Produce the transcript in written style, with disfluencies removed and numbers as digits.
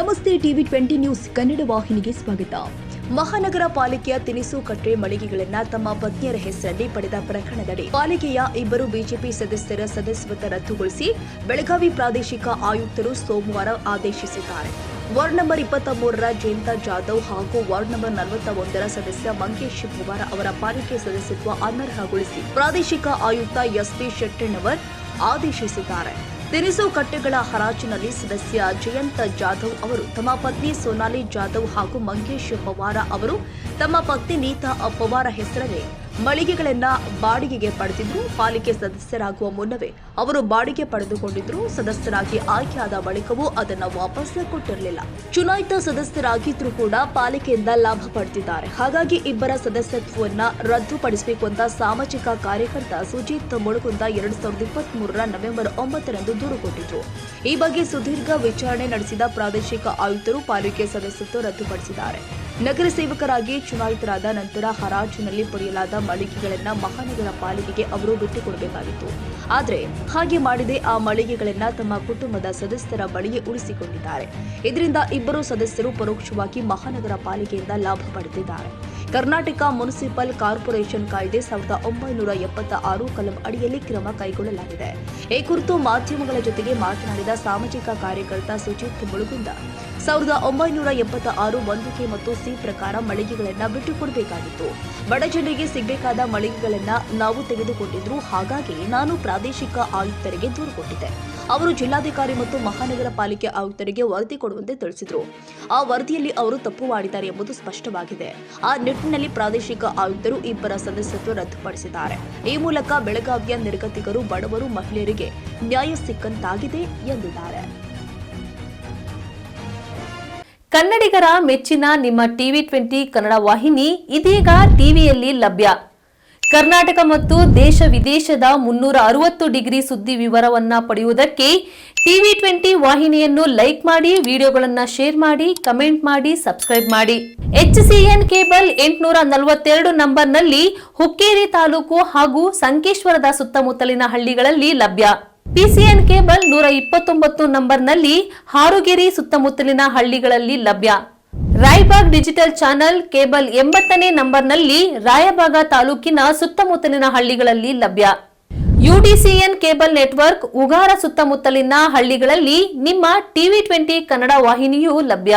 ನಮಸ್ತೆ TV 20 news Kannada ವಾಹಿನಿಗೆ ಸ್ವಾಗತ. ಮಹಾನಗರ ಪಾಲಿಕೆಯ ತಿನಿಸು ಕಟ್ಟೆ ಮಳಿಗೆಗಳನ್ನು ತಮ್ಮ ಪತ್ನಿಯರ ಹೆಸರಲ್ಲಿ ಪಡೆದ ಪ್ರಕರಣದಡಿ ಪಾಲಿಕೆಯ ಇಬ್ಬರು ಬಿಜೆಪಿ ಸದಸ್ಯರ ಸದಸ್ಯತ್ವ ರದ್ದುಗೊಳಿಸಿ ಬೆಳಗಾವಿ ಪ್ರಾದೇಶಿಕ ಆಯುಕ್ತರು ಸೋಮವಾರ ಆದೇಶಿಸಿದ್ದಾರೆ. ವಾರ್ಡ್ ನಂಬರ್ 23ರ ಜಯಂತ ಜಾಧವ್ ಹಾಗೂ ವಾರ್ಡ್ ನಂಬರ್ 41ರ ಸದಸ್ಯ ಮಂಕೇಶ್ ಪವಾರ್ ಅವರ ಪಾಲಿಕೆ ಸದಸ್ಯತ್ವ ಅನರ್ಹಗೊಳಿಸಿ ಪ್ರಾದೇಶಿಕ ಆಯುಕ್ತ ಎಸ್ಪಿ ಶೆಟ್ಟಣ್ಣವರ್ ಆದೇಶಿಸಿದ್ದಾರೆ. ತಿನಿಸು ಕಟ್ಟೆಗಳ ಹರಾಜಿನಲ್ಲಿ ಸದಸ್ಯ ಜಯಂತ ಜಾಧವ್ ಅವರು ತಮ್ಮ ಪತ್ನಿ ಸೋನಾಲಿ ಜಾಧವ್ ಹಾಗೂ ಮಂಕೇಶ್ ಪವಾರ ಅವರು ತಮ್ಮ ಪತ್ನಿ ನೀತಾ ಪವಾರ ಹೆಸರಲ್ಲಿ ಮಳಿಗೆಗಳನ್ನು ಬಾಡಿಗೆಗೆ ಪಡೆದಿದ್ರು. ಪಾಲಿಕೆ ಸದಸ್ಯರಾಗುವ ಮುನ್ನವೇ ಅವರು ಬಾಡಿಗೆ ಪಡೆದುಕೊಂಡಿದ್ರು. ಸದಸ್ಯರಾಗಿ ಆಯ್ಕೆಯಾದ ಬಳಿಕವೂ ಅದನ್ನು ವಾಪಸ್ ಕೊಟ್ಟಿರಲಿಲ್ಲ. ಚುನಾಯಿತ ಸದಸ್ಯರಾಗಿದ್ರೂ ಕೂಡ ಪಾಲಿಕೆಯಿಂದ ಲಾಭ ಪಡೆದಿದ್ದಾರೆ. ಹಾಗಾಗಿ ಇಬ್ಬರ ಸದಸ್ಯತ್ವವನ್ನು ರದ್ದುಪಡಿಸಬೇಕು ಅಂತ ಸಾಮಾಜಿಕ ಕಾರ್ಯಕರ್ತ ಸುಜಿತ್ ಮುಳುಗುಂದ 2023ರ ನವೆಂಬರ್ 9ರಂದು ದೂರು ಕೊಟ್ಟಿದ್ರು. ಈ ಬಗ್ಗೆ ಸುದೀರ್ಘ ವಿಚಾರಣೆ ನಡೆಸಿದ ಪ್ರಾದೇಶಿಕ ಆಯುಕ್ತರು ಪಾಲಿಕೆ ಸದಸ್ಯತ್ವ ರದ್ದುಪಡಿಸಿದ್ದಾರೆ. ನಗರ ಸೇವಕರಾಗಿ ಚುನಾಯಿತರಾದ ನಂತರ ಹರಾಜಿನಲ್ಲಿ ಪಡೆಯಲಾದ ಮಳಿಗೆಗಳನ್ನು ಮಹಾನಗರ ಪಾಲಿಕೆಗೆ ಅವರು ಬಿಟ್ಟುಕೊಡಬೇಕಾಗಿತ್ತು. ಆದರೆ ಹಾಗೆ ಮಾಡದೆ ಆ ಮಳಿಗೆಗಳನ್ನು ತಮ್ಮ ಕುಟುಂಬದ ಸದಸ್ಯರ ಬಳಿಯೇ ಉಳಿಸಿಕೊಂಡಿದ್ದಾರೆ. ಇದರಿಂದ ಇಬ್ಬರು ಸದಸ್ಯರು ಪರೋಕ್ಷವಾಗಿ ಮಹಾನಗರ ಪಾಲಿಕೆಯಿಂದ ಲಾಭ ಪಡೆದಿದ್ದಾರೆ. ಕರ್ನಾಟಕ ಮುನ್ಸಿಪಲ್ ಕಾರ್ಪೊರೇಷನ್ ಕಾಯ್ದೆ 1976 ಕಲಂ ಅಡಿಯಲ್ಲಿ ಕ್ರಮ ಕೈಗೊಳ್ಳಲಾಗಿದೆ. ಈ ಕುರಿತು ಮಾಧ್ಯಮಗಳ ಜೊತೆಗೆ ಮಾತನಾಡಿದ ಸಾಮಾಜಿಕ ಕಾರ್ಯಕರ್ತ ಸುಜಿತ್ ಮುಳುಗುಂದ 1976 1ಕೆ ಮತ್ತು ಸಿ ಪ್ರಕಾರ ಮಳಿಗೆಗಳನ್ನು ಬಿಟ್ಟುಕೊಡಬೇಕಾಗಿತ್ತು. ಬಡ ಜನರಿಗೆ ಸಿಗಬೇಕಾದ ಮಳಿಗೆಗಳನ್ನು ನಾವು ತೆಗೆದುಕೊಂಡಿದ್ರು. ಹಾಗಾಗಿ ನಾನು ಪ್ರಾದೇಶಿಕ ಆಯುಕ್ತರಿಗೆ ದೂರು ಕೊಟ್ಟಿದ್ದೆ. ಅವರು ಜಿಲ್ಲಾಧಿಕಾರಿ ಮತ್ತು ಮಹಾನಗರ ಪಾಲಿಕೆ ಆಯುಕ್ತರಿಗೆ ವರದಿ ಕೊಡುವಂತೆ ತಿಳಿಸಿದರು. ಆ ವರದಿಯಲ್ಲಿ ಅವರು ತಪ್ಪು ಮಾಡಿದ್ದಾರೆ ಎಂಬುದು ಸ್ಪಷ್ಟವಾಗಿದೆ. ಆ ನಿಟ್ಟಿನಲ್ಲಿ ಪ್ರಾದೇಶಿಕ ಆಯುಕ್ತರು ಇಬ್ಬರ ಸದಸ್ಯತ್ವ ರದ್ದುಪಡಿಸಿದ್ದಾರೆ. ಈ ಮೂಲಕ ಬೆಳಗಾವಿಯ ನಿರ್ಗತಿಕರು, ಬಡವರು, ಮಹಿಳೆಯರಿಗೆ ನ್ಯಾಯ ಸಿಕ್ಕಂತಾಗಿದೆ ಎಂದಿದ್ದಾರೆ. ಕನ್ನಡಿಗರ ಮೆಚ್ಚಿನ ನಿಮ್ಮ ಟಿವಿ 20 ಕನ್ನಡ ವಾಹಿನಿ ಇದೀಗ ಟಿವಿಯಲ್ಲಿ ಲಭ್ಯ. ಕರ್ನಾಟಕ ಮತ್ತು ದೇಶ ವಿದೇಶದ 360 ಡಿಗ್ರಿ ಸುದ್ದಿ ವಿವರವನ್ನ ಪಡೆಯುವುದಕ್ಕೆ ಟಿವಿ 20 ವಾಹಿನಿಯನ್ನು ಲೈಕ್ ಮಾಡಿ, ವಿಡಿಯೋಗಳನ್ನು ಶೇರ್ ಮಾಡಿ, ಕಮೆಂಟ್ ಮಾಡಿ, ಸಬ್ಸ್ಕ್ರೈಬ್ ಮಾಡಿ. HCN ಕೇಬಲ್ 842 ನಂಬರ್ನಲ್ಲಿ ಹುಕ್ಕೇರಿ ತಾಲೂಕು ಹಾಗೂ ಸಂಕೇಶ್ವರದ ಸುತ್ತಮುತ್ತಲಿನ ಹಳ್ಳಿಗಳಲ್ಲಿ ಲಭ್ಯ. PCN ಕೇಬಲ್ 129 ನಂಬರ್ನಲ್ಲಿ ಹಾರುಗೆರೆ ಸುತ್ತಮುತ್ತಲಿನ ಹಳ್ಳಿಗಳಲ್ಲಿ ಲಭ್ಯ. ರಾಯಬಾಗ್ ಡಿಜಿಟಲ್ ಚಾನೆಲ್ ಕೇಬಲ್ 80ನೇ ನಂಬರ್ನಲ್ಲಿ ರಾಯಬಾಗ ತಾಲೂಕಿನ ಸುತ್ತಮುತ್ತಲಿನ ಹಳ್ಳಿಗಳಲ್ಲಿ ಲಭ್ಯ. UDCN ಕೇಬಲ್ ನೆಟ್ವರ್ಕ್ ಉಗಾರ ಸುತ್ತಮುತ್ತಲಿನ ಹಳ್ಳಿಗಳಲ್ಲಿ ನಿಮ್ಮ ಟಿವಿ 20 ಕನ್ನಡ ವಾಹಿನಿಯೂ ಲಭ್ಯ.